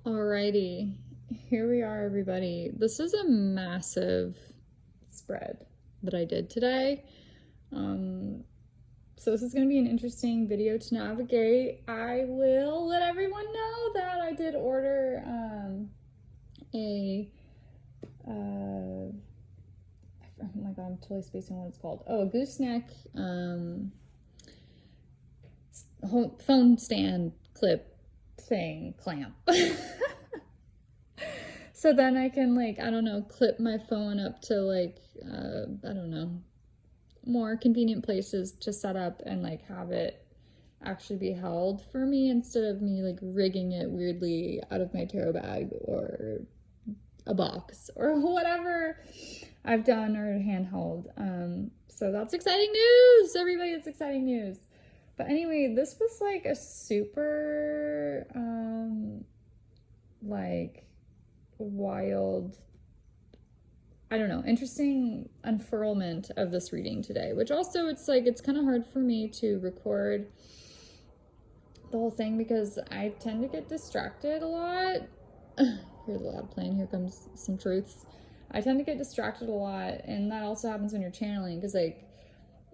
Alrighty, here we are, everybody. This is a massive spread that I did today. So this is going to be an interesting video to navigate. I will let everyone know that I did order oh my god, I'm totally spacing on what it's called. Oh, a gooseneck phone stand clip thing clamp. So then I can, like, I don't know, clip my phone up to, like, I don't know, more convenient places to set up and, like, have it actually be held for me instead of me, like, rigging it weirdly out of my tarot bag or a box or whatever I've done or handheld. So that's exciting news, everybody. It's exciting news. But anyway, this was like a super, like, wild, I don't know, interesting unfurlment of this reading today, which also it's like it's kind of hard for me to record the whole thing because I tend to get distracted a lot. Here's a loud plane, here comes some truths. I tend to get distracted a lot, and that also happens when you're channeling because, like,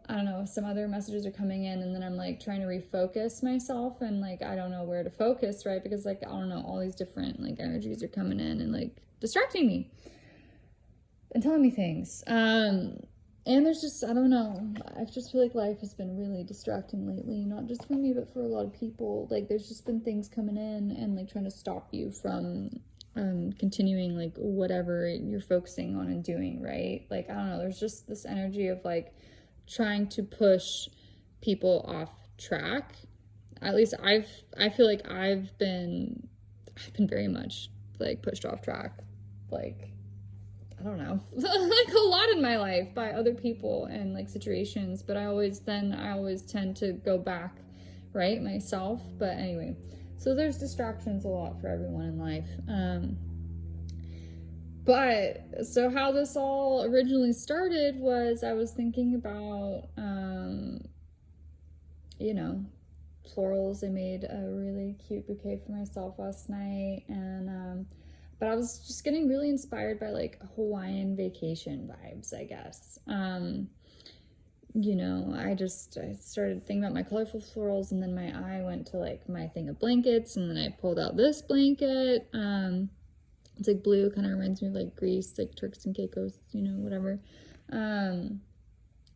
I don't know, some other messages are coming in and then I'm like trying to refocus myself and like I don't know where to focus, right? Because, like, I don't know, all these different like energies are coming in and like distracting me and telling me things. And there's just, I don't know, I just feel like life has been really distracting lately, not just for me but for a lot of people. Like, there's just been things coming in and like trying to stop you from continuing like whatever you're focusing on and doing, right? Like, I don't know, there's just this energy of like trying to push people off track. At least I feel like I've been very much like pushed off track, like, I don't know, like a lot in my life by other people and like situations, but I always tend to go back, right, myself. But anyway, so there's distractions a lot for everyone in life. But so how this all originally started was I was thinking about, you know, florals. I made a really cute bouquet for myself last night, and but I was just getting really inspired by like Hawaiian vacation vibes, I guess. You know, I started thinking about my colorful florals, and then my eye went to like my thing of blankets, and then I pulled out this blanket. It's like blue, kind of reminds me of like Greece, like Turks and Caicos, you know, whatever. And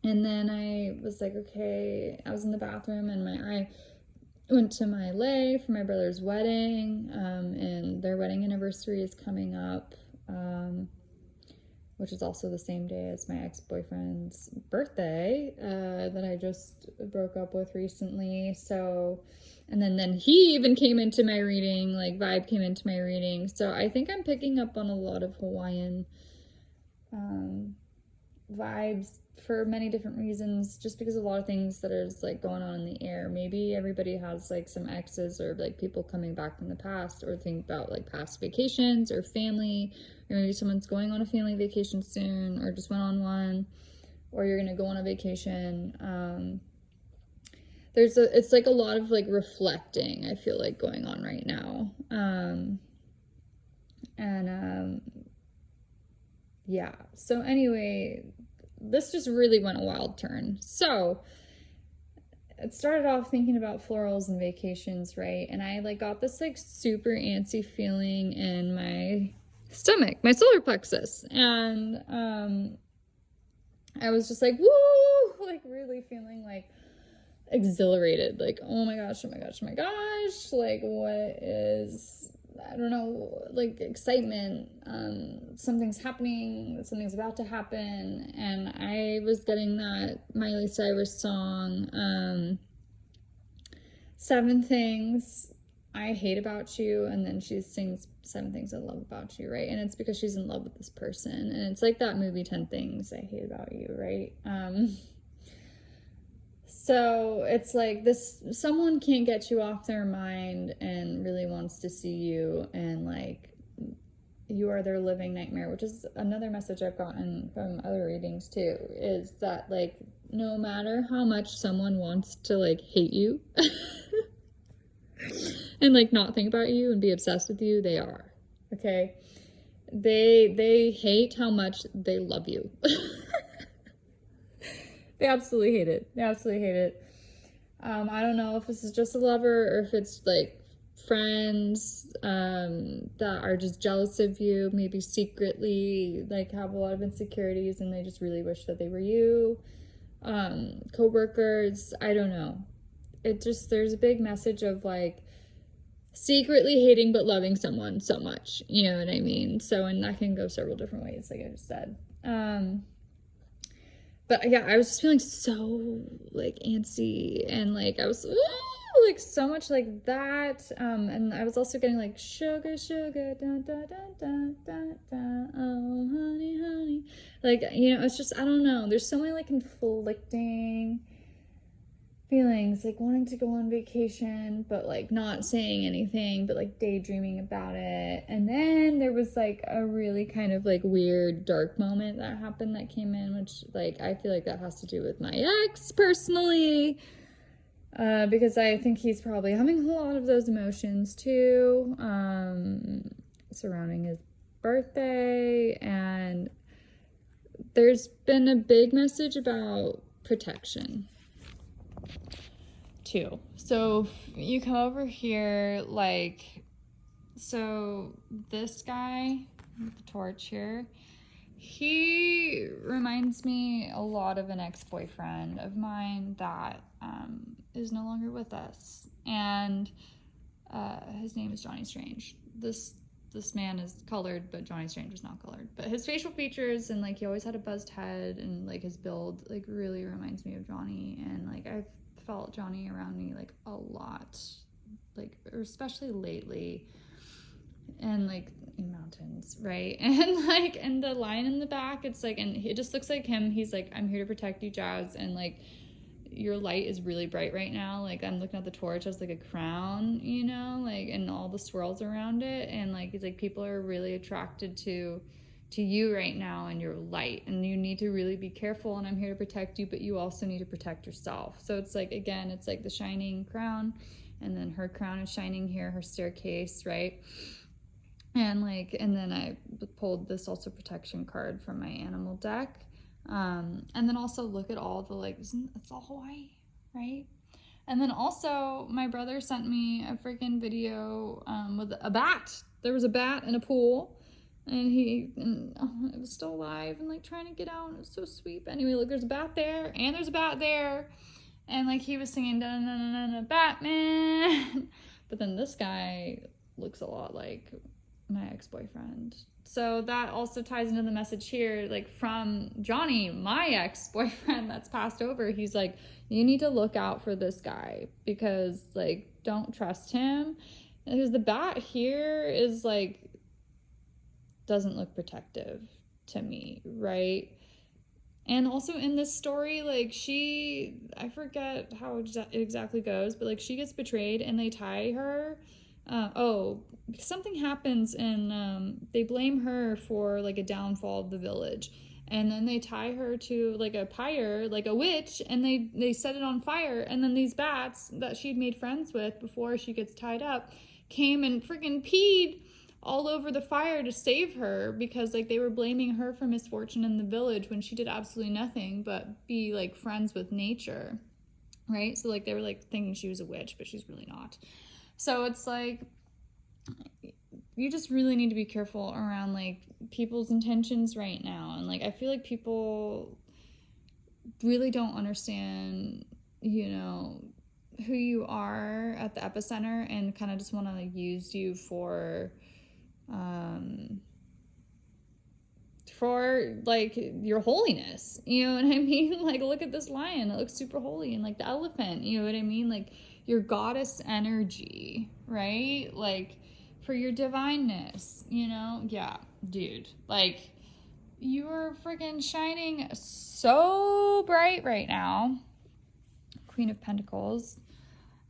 then I was like, okay, I was in the bathroom and my eye went to my lei for my brother's wedding, and their wedding anniversary is coming up, which is also the same day as my ex-boyfriend's birthday, that I just broke up with recently. So, and then he even came into my reading, like Vibe came into my reading. So I think I'm picking up on a lot of Hawaiian vibes for many different reasons, just because a lot of things that is like going on in the air. Maybe everybody has like some exes or like people coming back from the past, or think about like past vacations or family, or maybe someone's going on a family vacation soon or just went on one, or you're gonna go on a vacation. It's like a lot of like reflecting, I feel like, going on right now. Yeah, so anyway, this just really went a wild turn. So it started off thinking about florals and vacations, right? And I like got this like super antsy feeling in my stomach, my solar plexus, and I was just like, woo, like really feeling like exhilarated, like, oh my gosh, oh my gosh, oh my gosh, like, what is, I don't know, like, excitement, something's happening, something's about to happen. And I was getting that Miley Cyrus song, 7 Things I Hate About You, and then she sings 7 Things I Love About You, right? And it's because she's in love with this person, and it's like that movie 10 Things I Hate About You, right? So it's like this, someone can't get you off their mind and really wants to see you, and like you are their living nightmare, which is another message I've gotten from other readings too, is that like no matter how much someone wants to like hate you, and like not think about you and be obsessed with you, they are. Okay? They hate how much they love you. They absolutely hate it. They absolutely hate it. I don't know if this is just a lover or if it's like friends that are just jealous of you, maybe secretly like have a lot of insecurities and they just really wish that they were you. Co-workers, I don't know. It just, there's a big message of like secretly hating but loving someone so much. You know what I mean? So, and that can go several different ways, like I just said. But yeah, I was just feeling so like antsy and like I was like so much like that. And I was also getting like sugar, sugar, da da da da da da. Oh, honey, honey. Like, you know, it's just, I don't know. There's so many like conflicting feelings, like wanting to go on vacation, but like not saying anything, but like daydreaming about it. And then there was like a really kind of like weird dark moment that happened that came in, which like I feel like that has to do with my ex personally. Because I think he's probably having a lot of those emotions too, surrounding his birthday. And there's been a big message about protection too. So you come over here, like, so this guy with the torch here, he reminds me a lot of an ex-boyfriend of mine that is no longer with us, and his name is Johnny Strange. This man is colored, but Johnny Strange was not colored. But his facial features and like he always had a buzzed head and like his build like really reminds me of Johnny. And like I've felt Johnny around me like a lot, like especially lately, and like in mountains, right? And like and the line in the back, it's like, and it just looks like him. He's like, I'm here to protect you, Jazz, and like your light is really bright right now. Like I'm looking at the torch as like a crown, you know, like and all the swirls around it, and like it's like people are really attracted to you right now and your light, and you need to really be careful, and I'm here to protect you, but you also need to protect yourself. So it's like, again, it's like the shining crown, and then her crown is shining here, her staircase, right? And like, and then I pulled this also protection card from my animal deck. And then also look at all the like, it's all Hawaii, right? And then also my brother sent me a freaking video with a bat. There was a bat in a pool, and it was still alive and like trying to get out. It was so sweet. But anyway, look, there's a bat there, and there's a bat there, and like he was singing da na na na Batman. But then this guy looks a lot like my ex-boyfriend. So that also ties into the message here, like from Johnny, my ex-boyfriend that's passed over. He's like, you need to look out for this guy because like don't trust him, because the bat here is like doesn't look protective to me, right? And also in this story, like I forget how it exactly goes, but like she gets betrayed and they tie her. Something happens and they blame her for like a downfall of the village, and then they tie her to like a pyre, like a witch, and they set it on fire, and then these bats that she'd made friends with before she gets tied up came and freaking peed all over the fire to save her, because like they were blaming her for misfortune in the village when she did absolutely nothing but be like friends with nature, right? So like they were like thinking she was a witch, but she's really not. So it's like you just really need to be careful around like people's intentions right now. And like I feel like people really don't understand, you know, who you are at the epicenter, and kind of just want to like use you for like your holiness, you know what I mean? Like look at this lion, it looks super holy, and like the elephant, you know what I mean? Like your goddess energy, right? Like for your divineness, you know? Yeah, dude, like you are freaking shining so bright right now. Queen of Pentacles,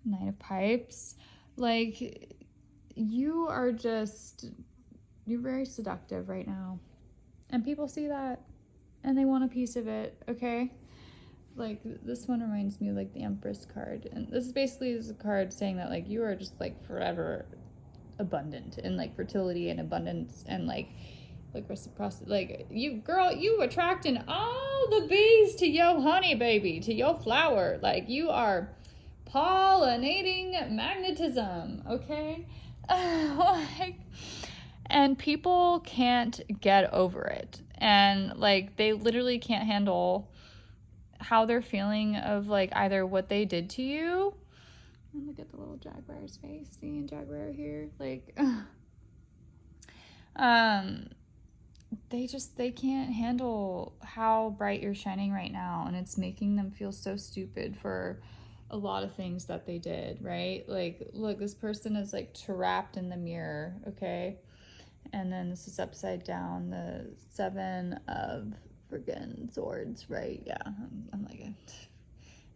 Knight of Pipes, like you are just, you're very seductive right now. And people see that and they want a piece of it, okay? like, this one reminds me of, like, the Empress card. And this basically is a card saying that, like, you are just, like, forever abundant in, like, fertility and abundance and, like reciprocity. Like, you attracting all the bees to your honey, baby, to your flower. Like, you are pollinating magnetism, okay? Like, and people can't get over it. And, like, they literally can't handle how they're feeling of, like, either what they did to you. And look at the little jaguar's face. Seeing jaguar here. Like, they can't handle how bright you're shining right now, and it's making them feel so stupid for a lot of things that they did, right? Like, look, this person is, like, trapped in the mirror, okay? And then this is upside down, the 7 of friggin' swords, right? Yeah, I'm like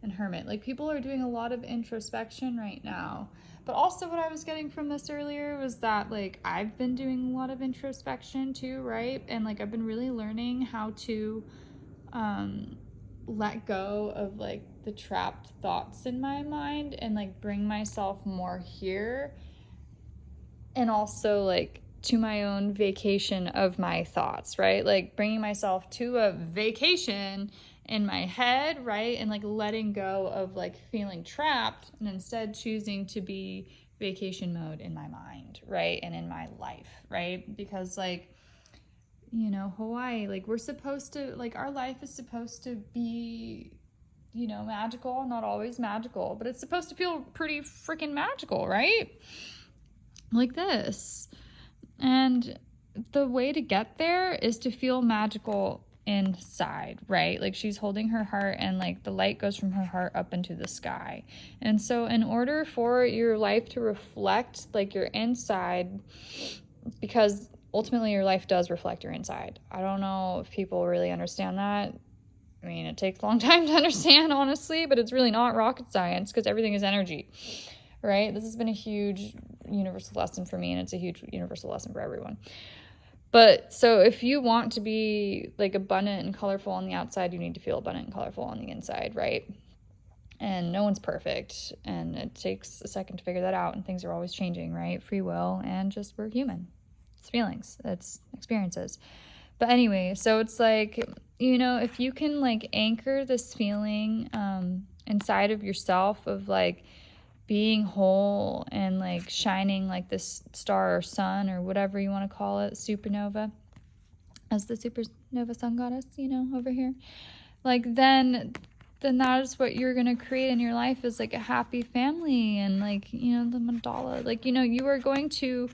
and hermit. Like, people are doing a lot of introspection right now. But also what I was getting from this earlier was that, like, I've been doing a lot of introspection too, right? And, like, I've been really learning how to let go of, like, the trapped thoughts in my mind and, like, bring myself more here. And also, like, to my own vacation of my thoughts, right? Like, bringing myself to a vacation in my head, right? And, like, letting go of, like, feeling trapped and instead choosing to be vacation mode in my mind, right? And in my life, right? Because, like, you know, Hawaii, like, we're supposed to, like, our life is supposed to be, you know, magical, not always magical, but it's supposed to feel pretty freaking magical, right? Like this. And the way to get there is to feel magical inside, right? Like, she's holding her heart and, like, the light goes from her heart up into the sky. And so in order for your life to reflect, like, your inside, because ultimately your life does reflect your inside. I don't know if people really understand that. I mean, it takes a long time to understand, honestly, but it's really not rocket science because everything is energy, right? This has been a huge universal lesson for me, and it's a huge universal lesson for everyone. But so if you want to be, like, abundant and colorful on the outside, you need to feel abundant and colorful on the inside, right? And no one's perfect, and it takes a second to figure that out, and things are always changing, right? Free will, and just we're human. It's feelings, it's experiences. But anyway, so it's like, you know, if you can, like, anchor this feeling inside of yourself of, like, being whole and, like, shining like this star or sun or whatever you want to call it, supernova, as the supernova sun goddess, you know, over here, like, then that is what you're going to create in your life, is, like, a happy family. And, like, you know, the mandala, like, you know, you are going to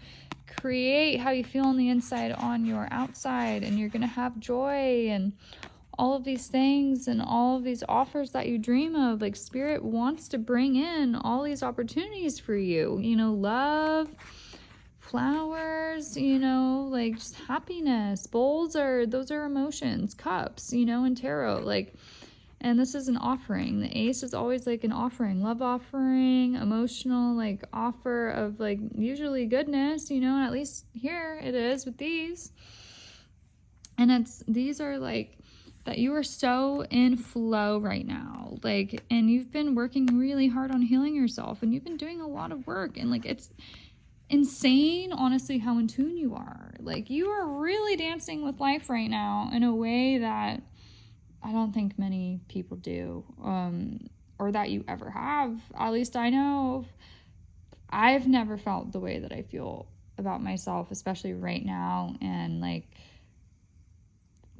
create how you feel on the inside on your outside, and you're going to have joy and all of these things and all of these offers that you dream of. Like, spirit wants to bring in all these opportunities for you, you know, love, flowers, you know, like, just happiness. Bowls those are emotions. Cups, you know, in tarot, like, and this is an offering. The ace is always, like, an offering, love offering, emotional, like, offer of, like, usually goodness, you know, and at least here it is with these. And these are, like, that you are so in flow right now, like, and you've been working really hard on healing yourself, and you've been doing a lot of work, and, like, it's insane, honestly, how in tune you are. Like, you are really dancing with life right now in a way that I don't think many people do, or that you ever have. At least I know I've never felt the way that I feel about myself, especially right now, and, like,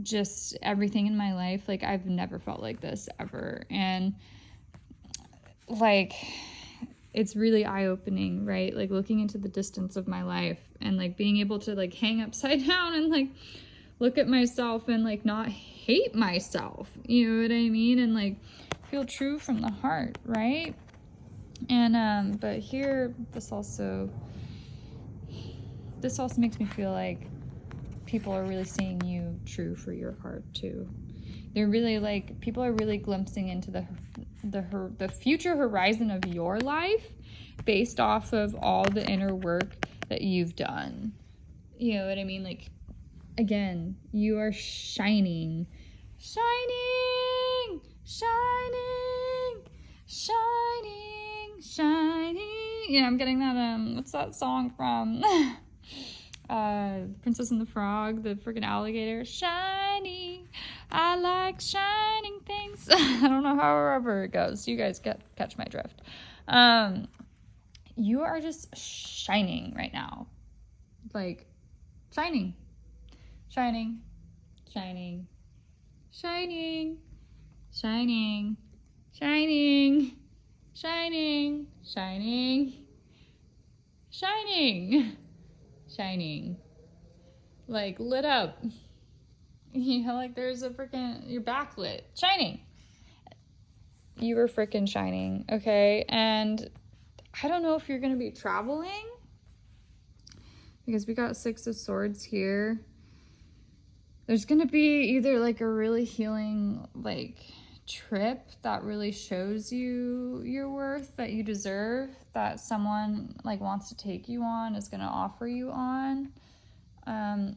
just everything in my life. Like, I've never felt like this ever. And, like, it's really eye-opening, right? Like, looking into the distance of my life and, like, being able to, like, hang upside down and, like, look at myself and, like, not hate myself, you know what I mean? And, like, feel true from the heart, right? And but here, this also makes me feel like people are really seeing you true for your heart too. They're really, like, people are really glimpsing into the future horizon of your life based off of all the inner work that you've done. You know what I mean? Like, again, you are shining, shining, shining, shining. Yeah, I'm getting that, what's that song from? Princess and the Frog, the freaking alligator. Shiny, I like shining things. I don't know however it goes. You guys catch my drift. You are just shining right now. Like, shining, shining, shining, shining, shining, shining, shining, shining, shining, shining. Like, lit up. You know, like there's a freaking, you're backlit. Shining. You were freaking shining, okay? And I don't know if you're going to be traveling, because we got Six of Swords here. There's going to be either like a really healing like trip that really shows you your worth, that you deserve, that someone like wants to take you on, is going to offer you on,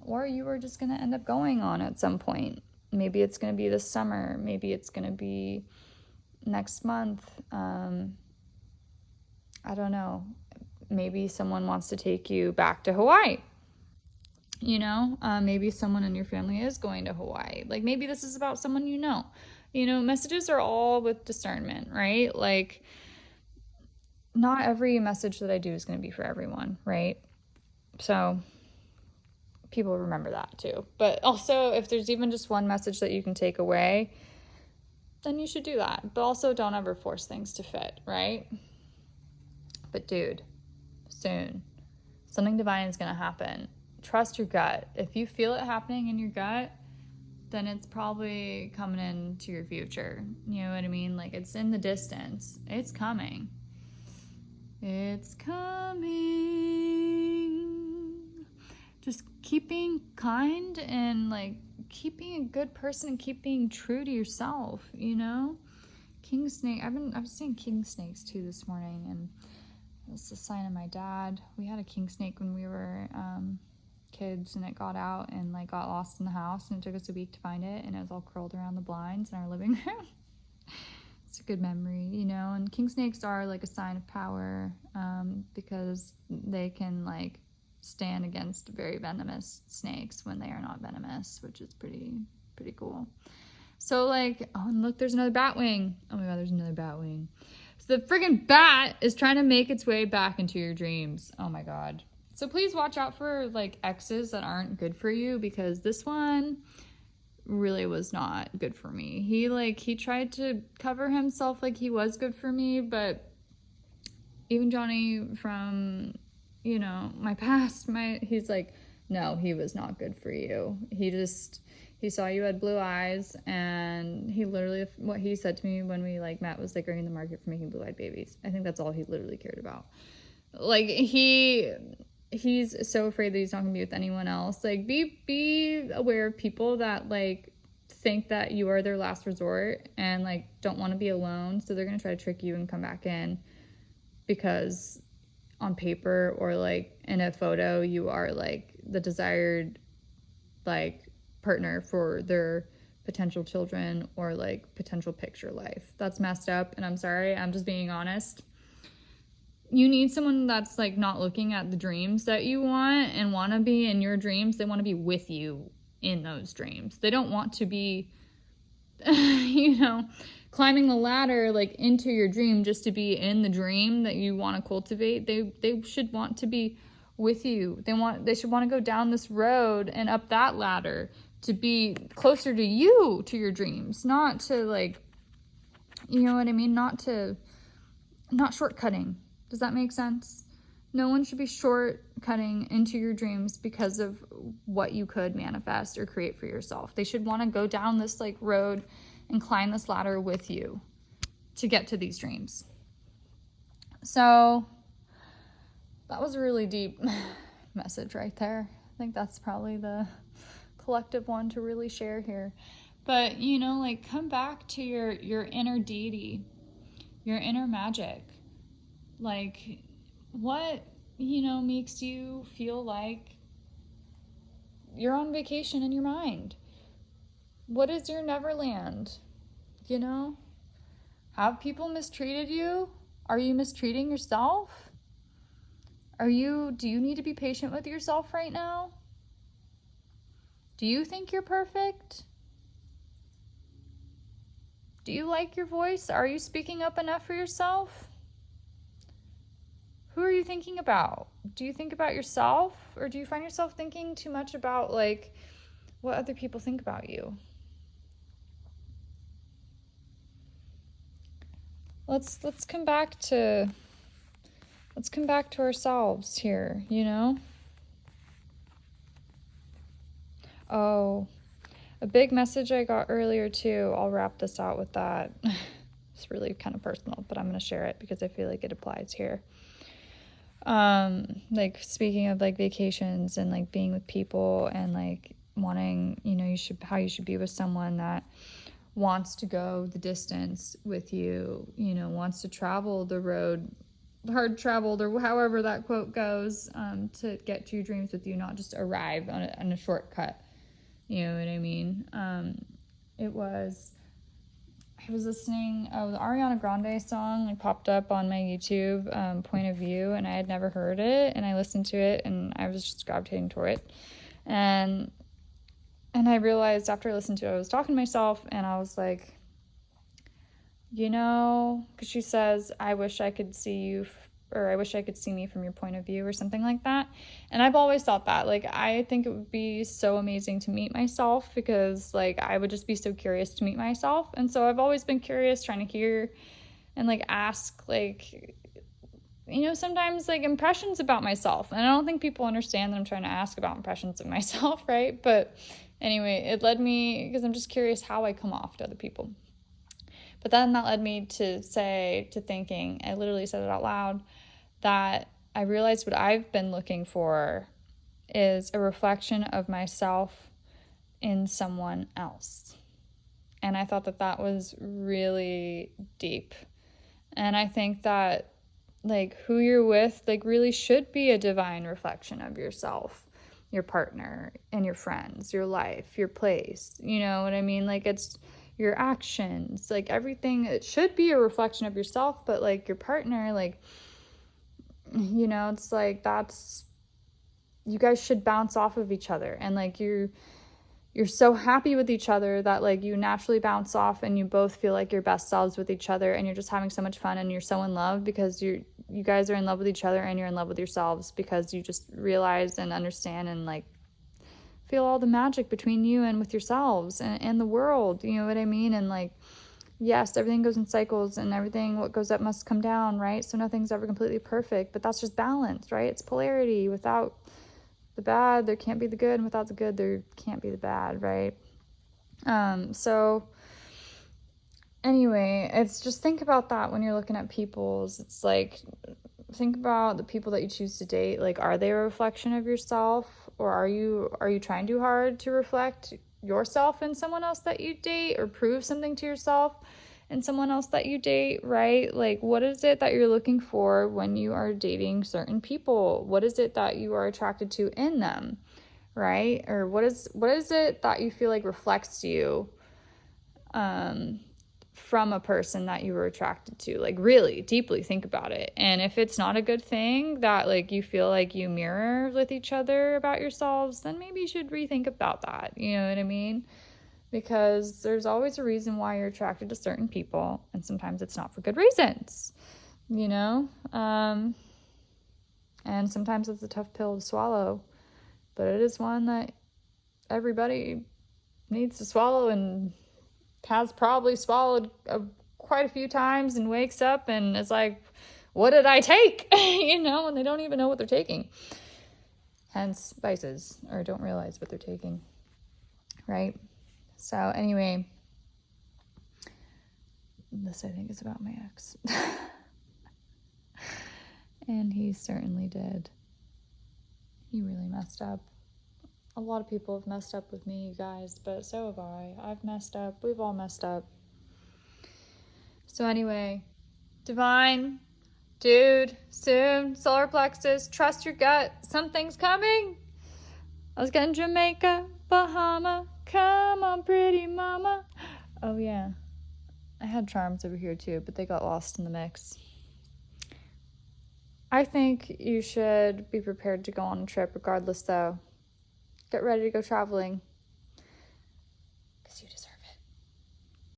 or you are just going to end up going on at some point. Maybe it's going to be this summer. Maybe it's going to be next month. I don't know. Maybe someone wants to take you back to Hawaii. You know, maybe someone in your family is going to Hawaii. Like, maybe this is about someone you know. You know, messages are all with discernment, right? Like, not every message that I do is going to be for everyone, right? So people remember that too. But also, if there's even just one message that you can take away, then you should do that. But also, don't ever force things to fit, right? But dude, soon, something divine is going to happen. Trust your gut. If you feel it happening in your gut, then it's probably coming into your future. You know what I mean? Like, it's in the distance. It's coming. It's coming. Just keep being kind and like keep being a good person and keep being true to yourself, you know? King snake. I've seen king snakes too this morning, and it's a sign of my dad. We had a king snake when we were kids, and it got out and like got lost in the house, and it took us a week to find it, and it was all curled around the blinds in our living room. It's a good memory, you know. And king snakes are like a sign of power, because they can like stand against very venomous snakes when they are not venomous, which is pretty cool. So like, oh, and look, there's another bat wing. Oh my god, there's another bat wing. So the friggin' bat is trying to make its way back into your dreams. Oh my god. So please watch out for like exes that aren't good for you, because this one really was not good for me. He tried to cover himself like he was good for me, but even Johnny from, you know, my past, he's like, no, he was not good for you. He saw you had blue eyes, and he literally, what he said to me when we like met was like, are you in the market for making blue-eyed babies? I think that's all he literally cared about. Like, he's so afraid that he's not gonna be with anyone else. Like, be aware of people that like think that you are their last resort and like don't want to be alone, so they're gonna try to trick you and come back in, because on paper or like in a photo you are like the desired like partner for their potential children or like potential picture life. That's messed up, and I'm sorry, I'm just being honest. You need someone that's like not looking at the dreams that you want and want to be in your dreams. They want to be with you in those dreams. They don't want to be, you know, climbing the ladder like into your dream just to be in the dream that you want to cultivate. They should want to be with you. They should want to go down this road and up that ladder to be closer to you, to your dreams, not to like, you know what I mean? Not shortcutting. Does that make sense? No one should be shortcutting into your dreams because of what you could manifest or create for yourself. They should want to go down this like road and climb this ladder with you to get to these dreams. So that was a really deep message right there. I think that's probably the collective one to really share here. But, you know, like, come back to your inner deity, your inner magic. Like, what, you know, makes you feel like you're on vacation in your mind? What is your Neverland? You know? Have people mistreated you? Are you mistreating yourself? Do you need to be patient with yourself right now? Do you think you're perfect? Do you like your voice? Are you speaking up enough for yourself? Who are you thinking about? Do you think about yourself, or do you find yourself thinking too much about like what other people think about you? Let's come back to ourselves here, you know? Oh, a big message I got earlier too. I'll wrap this out with that. It's really kind of personal, but I'm going to share it because I feel like it applies here. Like speaking of like vacations and like being with people and like wanting, you know, how you should be with someone that wants to go the distance with you, you know, wants to travel the road hard traveled, or however that quote goes, to get to your dreams with you, not just arrive on a shortcut. You know what I mean? I was listening, the Ariana Grande song like popped up on my YouTube, Point of View, and I had never heard it, and I listened to it, and I was just gravitating toward it, and I realized after I listened to it, I was talking to myself, and I was like, you know, because she says, I wish I could see you, or I wish I could see me from your point of view, or something like that. And I've always thought that, like, I think it would be so amazing to meet myself, because, like, I would just be so curious to meet myself. And so I've always been curious, trying to hear and, like, ask, like, you know, sometimes, like, impressions about myself. And I don't think people understand that I'm trying to ask about impressions of myself, right? But anyway, it led me, because I'm just curious how I come off to other people. But then that led me to thinking, I literally said it out loud, that I realized what I've been looking for is a reflection of myself in someone else. And I thought that was really deep. And I think that, like, who you're with, like, really should be a divine reflection of yourself, your partner, and your friends, your life, your place. You know what I mean? Like, it's your actions, like everything. It should be a reflection of yourself, but like your partner, like, you know, it's like you guys should bounce off of each other, and like you're so happy with each other that like you naturally bounce off, and you both feel like your best selves with each other, and you're just having so much fun, and you're so in love because you guys are in love with each other, and you're in love with yourselves because you just realize and understand and like feel all the magic between you and with yourselves and the world, you know what I mean? And like, yes, everything goes in cycles, and everything, what goes up must come down, right? So nothing's ever completely perfect, but that's just balance, right? It's polarity. Without the bad, there can't be the good, and without the good, there can't be the bad, right? So anyway, it's just think about that when you're looking at people's. It's like, think about the people that you choose to date. Like, are they a reflection of yourself, or are you trying too hard to reflect yourself in someone else that you date, or prove something to yourself in someone else that you date, right? Like, what is it that you're looking for when you are dating certain people? What is it that you are attracted to in them, right? Or what is it that you feel like reflects you from a person that you were attracted to? Like, really deeply think about it. And if it's not a good thing that like you feel like you mirror with each other about yourselves, then maybe you should rethink about that. You know what I mean? Because there's always a reason why you're attracted to certain people, and sometimes it's not for good reasons, you know? And sometimes it's a tough pill to swallow, but it is one that everybody needs to swallow, and has probably swallowed quite a few times, and wakes up and is like, what did I take? You know, and they don't even know what they're taking. Hence vices, or don't realize what they're taking, right? So anyway, this I think is about my ex. And he certainly did. He really messed up. A lot of people have messed up with me, you guys, but so have I. I've messed up. We've all messed up. So anyway, divine, dude, soon, solar plexus, trust your gut. Something's coming. I was getting Jamaica, Bahama. Come on, pretty mama. Oh, yeah. I had charms over here too, but they got lost in the mix. I think you should be prepared to go on a trip regardless, though. Get ready to go traveling. Because you deserve